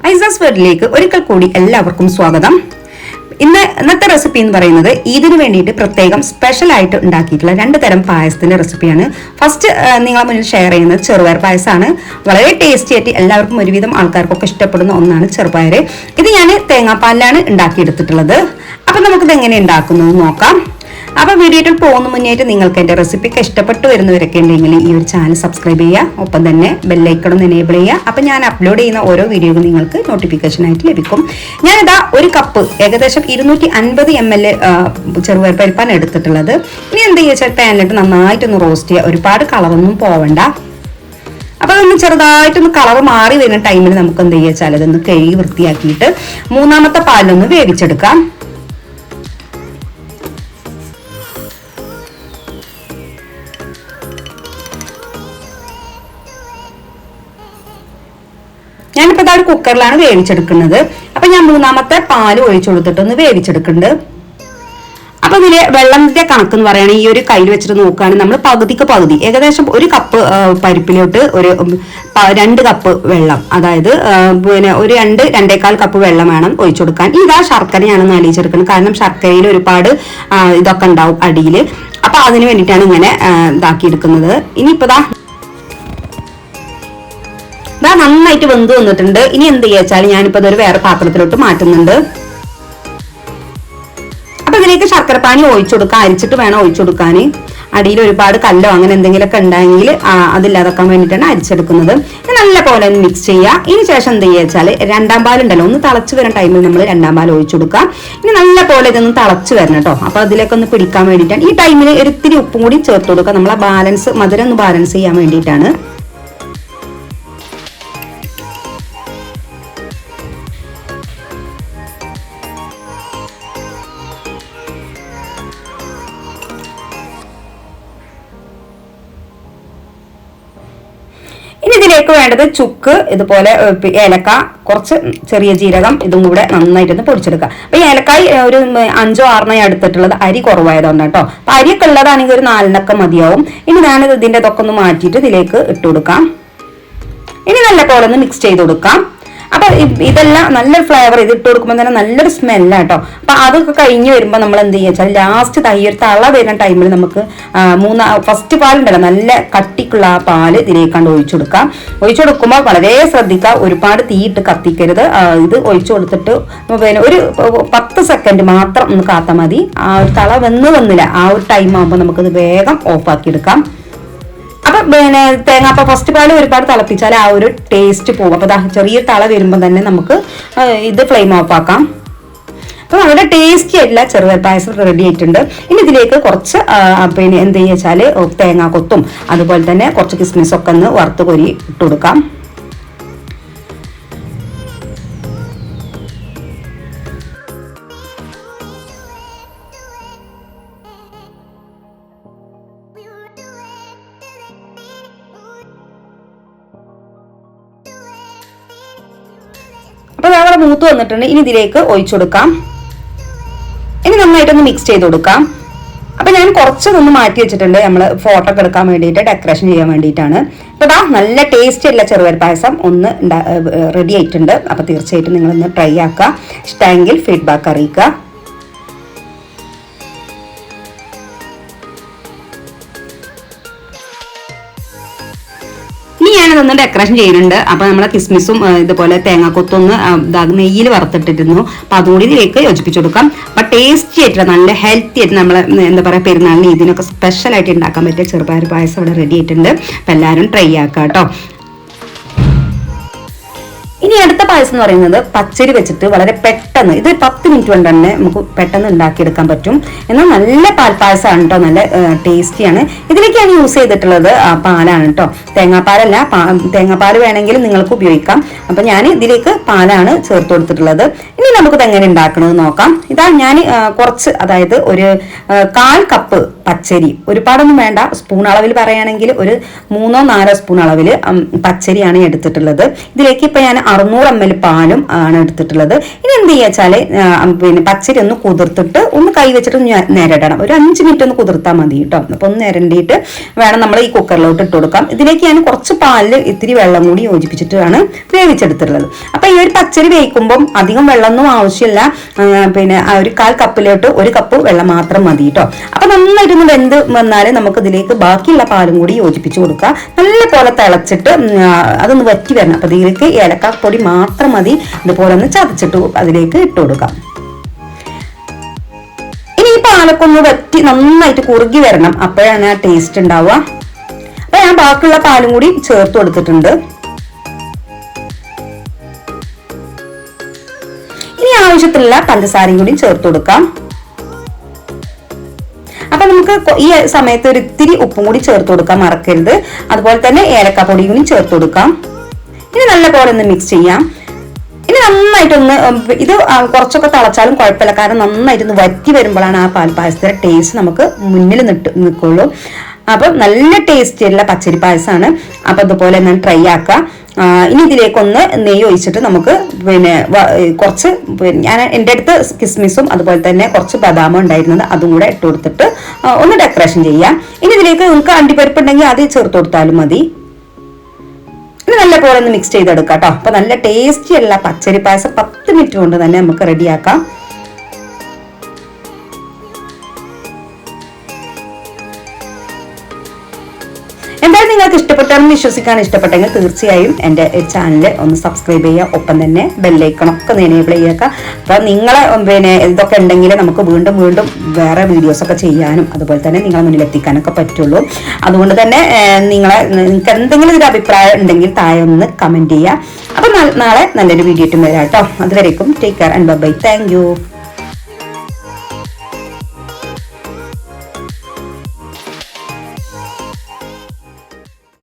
ഐസാസ് വേർഡിലേക്ക് ഒരിക്കൽ കൂടി എല്ലാവർക്കും സ്വാഗതം. ഇന്നത്തെ റെസിപ്പി എന്ന് പറയുന്നത് ഇതിനു വേണ്ടിയിട്ട് പ്രത്യേകം സ്പെഷ്യൽ ആയിട്ട് ഉണ്ടാക്കിയിട്ടുള്ള 2 തരം പായസത്തിന്റെ റെസിപ്പിയാണ്. ഫസ്റ്റ് നിങ്ങളെ മുന്നിൽ ഷെയർ ചെയ്യുന്നത് ചെറുപയർ പായസമാണ്. വളരെ ടേസ്റ്റി ആയിട്ട് എല്ലാവർക്കും ഒരുവിധം ആൾക്കാർക്കൊക്കെ ഇഷ്ടപ്പെടുന്ന ഒന്നാണ് ചെറുപയർ. ഇത് ഞാൻ തേങ്ങാപ്പാലിലാണ് ഉണ്ടാക്കിയെടുത്തിട്ടുള്ളത്. അപ്പൊ നമുക്കിത് എങ്ങനെ ഉണ്ടാക്കുന്നത് നോക്കാം. അപ്പൊ വീഡിയോയിൽ പോകുന്ന മുന്നേറ്റ് നിങ്ങൾക്ക് എന്റെ റെസിപ്പിക്ക് ഇഷ്ടപ്പെട്ടു വരുന്നവരൊക്കെ ഉണ്ടെങ്കിൽ ഈ ഒരു ചാനൽ സബ്സ്ക്രൈബ് ചെയ്യുക, ഒപ്പം തന്നെ ബെല്ലൈക്കൺ എനേബിൾ ചെയ്യുക. അപ്പൊ ഞാൻ അപ്ലോഡ് ചെയ്യുന്ന ഓരോ വീഡിയോയും നിങ്ങൾക്ക് നോട്ടിഫിക്കേഷൻ ആയിട്ട് ലഭിക്കും. ഞാനിതാ ഒരു കപ്പ് ഏകദേശം 250 ml ചെറുപയർ പരിപ്പാണ് എടുത്തിട്ടുള്ളത്. ഇനി എന്ത് ചെയ്യുക, പാനിലിട്ട് നന്നായിട്ടൊന്ന് റോസ്റ്റ് ചെയ്യുക. ഒരുപാട് കളറൊന്നും പോവണ്ട. അപ്പൊ അതൊന്ന് ചെറുതായിട്ടൊന്ന് കളർ മാറി വരുന്ന ടൈമിൽ നമുക്ക് എന്ത് ചെയ്യുക, ഇതൊന്ന് കഴുകി വൃത്തിയാക്കിയിട്ട് 3ാമത്തെ പാലിലൊന്ന് വേവിച്ചെടുക്കാം. ഞാനിപ്പോ ഇതാ ഒരു കുക്കറിലാണ് വേവിച്ചെടുക്കുന്നത്. അപ്പൊ ഞാൻ 3ാമത്തെ പാല് ഒഴിച്ചു കൊടുത്തിട്ട് ഒന്ന് വേവിച്ചെടുക്കുന്നുണ്ട്. അപ്പൊ ഇതില് വെള്ളത്തിന്റെ കണക്ക് എന്ന് പറയുകയാണെങ്കിൽ ഈ ഒരു കയ്യിൽ വെച്ചിട്ട് നോക്കുകയാണെങ്കിൽ നമ്മൾ പകുതിക്ക് പകുതി ഏകദേശം 1 കപ്പ് പരിപ്പിലോട്ട് ഒരു 2 കപ്പ് വെള്ളം, അതായത് പിന്നെ ഒരു 2-2.25 കപ്പ് വെള്ളം വേണം ഒഴിച്ചു കൊടുക്കാൻ. ഇതാ ശർക്കരയാണ് അലിയിച്ചെടുക്കുന്നത്. കാരണം ശർക്കരയിൽ ഒരുപാട് ഇതൊക്കെ ഉണ്ടാവും അടിയിൽ. അപ്പൊ അതിന് വേണ്ടിയിട്ടാണ് ഇങ്ങനെ ഇതാക്കിയെടുക്കുന്നത്. ഇനിയിപ്പോ നന്നായിട്ട് വെന്ത് വന്നിട്ടുണ്ട്. ഇനി എന്ത് ചെയ്യാച്ചാൽ ഞാനിപ്പോ ഇതൊരു വേറെ പാത്രത്തിലോട്ട് മാറ്റുന്നുണ്ട്. അപ്പൊ ഇതിലേക്ക് ശർക്കരപ്പാനി ഒഴിച്ചു കൊടുക്കാം. അരിച്ചിട്ട് വേണം ഒഴിച്ചു കൊടുക്കാൻ. അടിയിൽ ഒരുപാട് കല്ലോ അങ്ങനെ എന്തെങ്കിലുമൊക്കെ ഉണ്ടെങ്കിൽ അതില്ലാതാക്കാൻ വേണ്ടിയിട്ടാണ് അരിച്ചെടുക്കുന്നത്. നല്ല പോലെ ഒന്ന് മിക്സ് ചെയ്യുക. ഇനി ശേഷം എന്ത് ചെയ്യാച്ചാൽ 2ാം പാലുണ്ടല്ലോ, ഒന്ന് തിളച്ച് വരുന്ന ടൈമിൽ നമ്മൾ 2ാം പാൽ ഒഴിച്ചു കൊടുക്കാം. ഇനി നല്ല പോലെ ഇതൊന്ന് തിളച്ച് വരണം കേട്ടോ. അപ്പൊ അതിലേക്ക് ഒന്ന് പിടിക്കാൻ വേണ്ടിയിട്ടാണ്. ഈ ടൈമിൽ ഒരിത്തിരി ഉപ്പും കൂടി ചേർത്ത് കൊടുക്കുക. നമ്മളെ മധുരം ഒന്ന് ബാലൻസ് ചെയ്യാൻ വേണ്ടിയിട്ടാണ്. ഇനി ഇതിലേക്ക് വേണ്ടത് ചുക്ക്, ഇതുപോലെ ഏലക്ക, കുറച്ച് ചെറിയ ജീരകം, ഇതും കൂടെ നന്നായിട്ടൊന്ന് പൊടിച്ചെടുക്കുക. അപ്പൊ ഏലക്കായ് ഒരു 5-6 എടുത്തിട്ടുള്ളത്. അരി കുറവായതുകൊണ്ട് കേട്ടോ. അപ്പൊ അരിയൊക്കെ ഉള്ളതാണെങ്കിൽ ഒരു 4 മതിയാവും. ഇനി ഞാനിത് ഇതിന്റെ ഇതൊക്കെ ഒന്ന് മാറ്റിയിട്ട് ഇതിലേക്ക് ഇട്ട് കൊടുക്കാം. ഇനി നല്ല പോലെ ഒന്ന് മിക്സ് ചെയ്ത് കൊടുക്കാം. അപ്പൊ ഇതെല്ലാം നല്ലൊരു ഫ്ലേവർ, ഇത് ഇട്ട് കൊടുക്കുമ്പോൾ തന്നെ നല്ലൊരു സ്മെല്ലാട്ടോ. അപ്പൊ അതൊക്കെ കഴിഞ്ഞ് വരുമ്പോൾ നമ്മൾ എന്ത് ചെയ്യുക വെച്ചാൽ ലാസ്റ്റ് ഒരു തള വരുന്ന ടൈമിൽ നമുക്ക് ഫസ്റ്റ് പാലുണ്ടല്ലോ, നല്ല കട്ടിക്കുള്ള ആ പാല് ഇതിലേക്കാണ്ട് ഒഴിച്ചു കൊടുക്കാം. ഒഴിച്ചു കൊടുക്കുമ്പോൾ വളരെ ശ്രദ്ധിക്കുക, ഒരുപാട് തീയിട്ട് കത്തിക്കരുത്. ഇത് ഒഴിച്ചു കൊടുത്തിട്ട് പിന്നെ ഒരു 10 സെക്കൻഡ് മാത്രം ഒന്ന് കാത്താൽ മതി. ആ ഒരു തള വന്നില്ല. ആ ഒരു ടൈം ആകുമ്പോൾ നമുക്കത് വേഗം ഓഫാക്കി എടുക്കാം. അപ്പൊ പിന്നെ തേങ്ങാപ്പ ഫസ്റ്റ് പാല് ഒരുപാട് തിളപ്പിച്ചാൽ ആ ഒരു ടേസ്റ്റ് പോകും. അപ്പൊ ചെറിയ തള വരുമ്പോൾ തന്നെ നമുക്ക് ഇത് ഫ്ലെയിം ഓഫ് ആക്കാം. അപ്പൊ വളരെ ടേസ്റ്റി ആയിട്ടുള്ള ചെറുപയർ പായസം റെഡി ആയിട്ടുണ്ട്. ഇനി ഇതിലേക്ക് കുറച്ച് പിന്നെ എന്ത് ചെയ്യുക, തേങ്ങാ കൊത്തും അതുപോലെ തന്നെ കുറച്ച് കിസ്മിസൊക്കെ ഒന്ന് വറുത്ത് കോരി ഇട്ട് കൊടുക്കാം. അപ്പൊ നമ്മുടെ മൂത്ത് വന്നിട്ടുണ്ട്. ഇനി ഇതിലേക്ക് ഒഴിച്ചു കൊടുക്കാം. ഇനി നന്നായിട്ടൊന്ന് മിക്സ് ചെയ്ത് കൊടുക്കാം. അപ്പൊ ഞാൻ കുറച്ചൊന്ന് മാറ്റി വെച്ചിട്ടുണ്ട്, നമ്മൾ ഫോട്ടോ ഒക്കെ എടുക്കാൻ വേണ്ടിയിട്ട്, ഡെക്കറേഷൻ ചെയ്യാൻ വേണ്ടിയിട്ടാണ്. അപ്പൊ നല്ല ടേസ്റ്റ് ഉള്ള ചെറുപയർ പായസം ഒന്ന് റെഡി ആയിട്ടുണ്ട്. അപ്പൊ തീർച്ചയായിട്ടും നിങ്ങളൊന്ന് ട്രൈ ആക്കുക. ഇഷ്ടമെങ്കിൽ ഫീഡ്ബാക്ക് അറിയിക്കുക. ഞാനതൊന്ന് ഡെക്കറേഷൻ ചെയ്യുന്നുണ്ട്. അപ്പൊ നമ്മളെ കിസ്മിസും ഇതുപോലെ തേങ്ങാക്കൊത്തൊന്ന് നെയ്യിൽ വറുത്തിട്ടിരുന്നു. അപ്പൊ അതുകൂടി ഇതിലേക്ക് യോജിപ്പിച്ചു കൊടുക്കാം. അപ്പൊ ടേസ്റ്റി ആയിട്ടുള്ള നല്ല ഹെൽത്തി ആയിട്ട് നമ്മളെ എന്താ പറയാ പെരുന്നാളിന് ഇതിനൊക്കെ സ്പെഷ്യൽ ആയിട്ട് ഉണ്ടാക്കാൻ പറ്റിയ ചെറുപയർ പായസം ഇവിടെ റെഡി ആയിട്ടുണ്ട്. അപ്പൊ എല്ലാവരും ട്രൈ ആക്കാം കേട്ടോ. ഇനി അടുത്ത പായസം എന്ന് പറയുന്നത് പച്ചരി വെച്ചിട്ട് വളരെ പെട്ടെന്ന്, ഇത് 10 മിനിറ്റ് കൊണ്ട് തന്നെ നമുക്ക് പെട്ടെന്ന് ഉണ്ടാക്കിയെടുക്കാൻ പറ്റും. എന്നാൽ നല്ല പാൽപ്പായസമാണ് കേട്ടോ, നല്ല ടേസ്റ്റിയാണ്. ഇതിലേക്ക് ഞാൻ യൂസ് ചെയ്തിട്ടുള്ളത് പാലാണ് കേട്ടോ, തേങ്ങാപ്പാലല്ല. തേങ്ങാപ്പാൽ വേണമെങ്കിൽ നിങ്ങൾക്ക് ഉപയോഗിക്കാം. അപ്പൊ ഞാൻ ഇതിലേക്ക് പാലാണ് ചേർത്ത് കൊടുത്തിട്ടുള്ളത്. ഇനി നമുക്കിത് എങ്ങനെ ഉണ്ടാക്കണമെന്ന് നോക്കാം. ഇതാ ഞാൻ കുറച്ച്, അതായത് ഒരു 1/4 കപ്പ് പച്ചരി, ഒരുപാടൊന്നും വേണ്ട, സ്പൂൺ അളവിൽ പറയുകയാണെങ്കിൽ ഒരു 3-4 സ്പൂൺ അളവിൽ പച്ചരിയാണ് എടുത്തിട്ടുള്ളത്. ഇതിലേക്ക് ഇപ്പൊ ഞാൻ 600 ml പാലും ആണ് എടുത്തിട്ടുള്ളത്. ഇനി എന്ത് ചെയ്യുക വെച്ചാല് പിന്നെ പച്ചരി ഒന്ന് കുതിർത്തിട്ട് ഒന്ന് കൈ വെച്ചിട്ട് നിരടണം. ഒരു 5 മിനിറ്റ് ഒന്ന് കുതിർത്താൽ മതി കേട്ടോ. അപ്പൊ ഒന്ന് നിരണ്ടിയിട്ട് വേണം നമ്മൾ ഈ കുക്കറിലോട്ട് ഇട്ട് കൊടുക്കാം. ഇതിലേക്ക് ഞാൻ കുറച്ച് പാലിൽ ഇത്തിരി വെള്ളം കൂടി യോജിപ്പിച്ചിട്ടാണ് വേവിച്ചെടുത്തിട്ടുള്ളത്. അപ്പൊ ഈ ഒരു പച്ചരി വേവിക്കുമ്പോൾ അധികം വെള്ളമൊന്നും ആവശ്യമില്ല. പിന്നെ ഒരു 1/4 കപ്പിലോട്ട് 1 കപ്പ് വെള്ളം മാത്രം മതി കേട്ടോ. അപ്പൊ നന്നായിട്ടൊന്ന് വെന്ത് വന്നാല് നമുക്ക് ഇതിലേക്ക് ബാക്കിയുള്ള പാലും കൂടി യോജിപ്പിച്ച് കൊടുക്കുക. നല്ല പോലെ തിളച്ചിട്ട് അതൊന്ന് വറ്റി വരണം. അപ്പൊ ഇതിലേക്ക് ഏലക്കാപ്പൊടി മാത്രം മതി. ഇതുപോലെ ഒന്ന് ചതച്ചിട്ട് അതിലേക്ക് ഇട്ട് കൊടുക്കാം. ഇനി ഈ പാലൊക്കെ ഒന്ന് വറ്റി നന്നായിട്ട് കുറുകി വരണം, അപ്പോഴാണ് ആ ടേസ്റ്റ് ഉണ്ടാവുക. അപ്പൊ ഞാൻ ബാക്കിയുള്ള പാലും കൂടി ചേർത്ത് കൊടുത്തിട്ടുണ്ട്. ഇനി ആവശ്യത്തിലുള്ള പഞ്ചസാരയും കൂടി ചേർത്ത് കൊടുക്കാം. അപ്പൊ നമുക്ക് ഈ സമയത്ത് ഒരു ഇത്തിരി ഉപ്പും കൂടി ചേർത്ത് കൊടുക്കാം, മറക്കരുത്. അതുപോലെ തന്നെ ഏലക്കാപ്പൊടിയും കൂടി ചേർത്ത് കൊടുക്കാം. ഇനി നല്ല പോലെ ഒന്ന് മിക്സ് ചെയ്യാം. ഇനി നന്നായിട്ടൊന്ന് ഇത് കുറച്ചൊക്കെ തിളച്ചാലും കുഴപ്പമില്ല, കാരണം നന്നായിട്ടൊന്ന് വറ്റി വരുമ്പോഴാണ് ആ പാൽപ്പായസത്തിന്റെ ടേസ്റ്റ് നമുക്ക് മുന്നിൽ നിൽക്കുള്ളൂ. അപ്പൊ നല്ല ടേസ്റ്റ് ഉള്ള പച്ചരി പായസമാണ്. അപ്പൊ അതുപോലെ ഞാൻ ട്രൈ ആക്കാം. ഇനി ഇതിലേക്കൊന്ന് നെയ്യ് ഒഴിച്ചിട്ട് നമുക്ക് പിന്നെ കുറച്ച് ഞാൻ എൻ്റെ അടുത്ത് കിസ്മിസും അതുപോലെ തന്നെ കുറച്ച് ബദാമും ഉണ്ടായിരുന്നത് അതും കൂടെ ഇട്ട് കൊടുത്തിട്ട് ഒന്ന് ഡെക്കറേഷൻ ചെയ്യാം. ഇനി ഇതിലേക്ക് നിങ്ങൾക്ക് അണ്ടിപ്പരിപ്പ് ഉണ്ടെങ്കിൽ അത് ചേർത്ത് കൊടുത്താലും മതി. ഇനി നല്ല പോലെ ഒന്ന് മിക്സ് ചെയ്തെടുക്കാം കേട്ടോ. അപ്പൊ നല്ല ടേസ്റ്റി ഉള്ള പച്ചരി പായസം 10 മിനിറ്റ് കൊണ്ട് തന്നെ നമുക്ക് റെഡിയാക്കാം. എന്തായാലും നിങ്ങൾക്ക് ഇഷ്ടപ്പെട്ടാണെന്ന് വിശ്വസിക്കാൻ, ഇഷ്ടപ്പെട്ടെങ്കിൽ തീർച്ചയായും എൻ്റെ ചാനൽ ഒന്ന് സബ്സ്ക്രൈബ് ചെയ്യുക. ഒപ്പം തന്നെ ബെല്ലൈക്കണൊക്കെ എനേബിൾ ചെയ്യുക. അപ്പോൾ നിങ്ങളെ പിന്നെ ഇതൊക്കെ ഉണ്ടെങ്കിൽ നമുക്ക് വീണ്ടും വീണ്ടും വേറെ വീഡിയോസൊക്കെ ചെയ്യാനും അതുപോലെ തന്നെ നിങ്ങളെ മുന്നിലെത്തിക്കാനൊക്കെ പറ്റുള്ളൂ. അതുകൊണ്ട് തന്നെ നിങ്ങൾക്ക് എന്തെങ്കിലും ഒരു അഭിപ്രായം ഉണ്ടെങ്കിൽ താഴെ ഒന്ന് കമൻറ്റ് ചെയ്യുക. അപ്പോൾ നാളെ നല്ലൊരു വീഡിയോ ഇട്ടും വരാം കേട്ടോ. അതുവരേക്കും take care and bye. Thank U.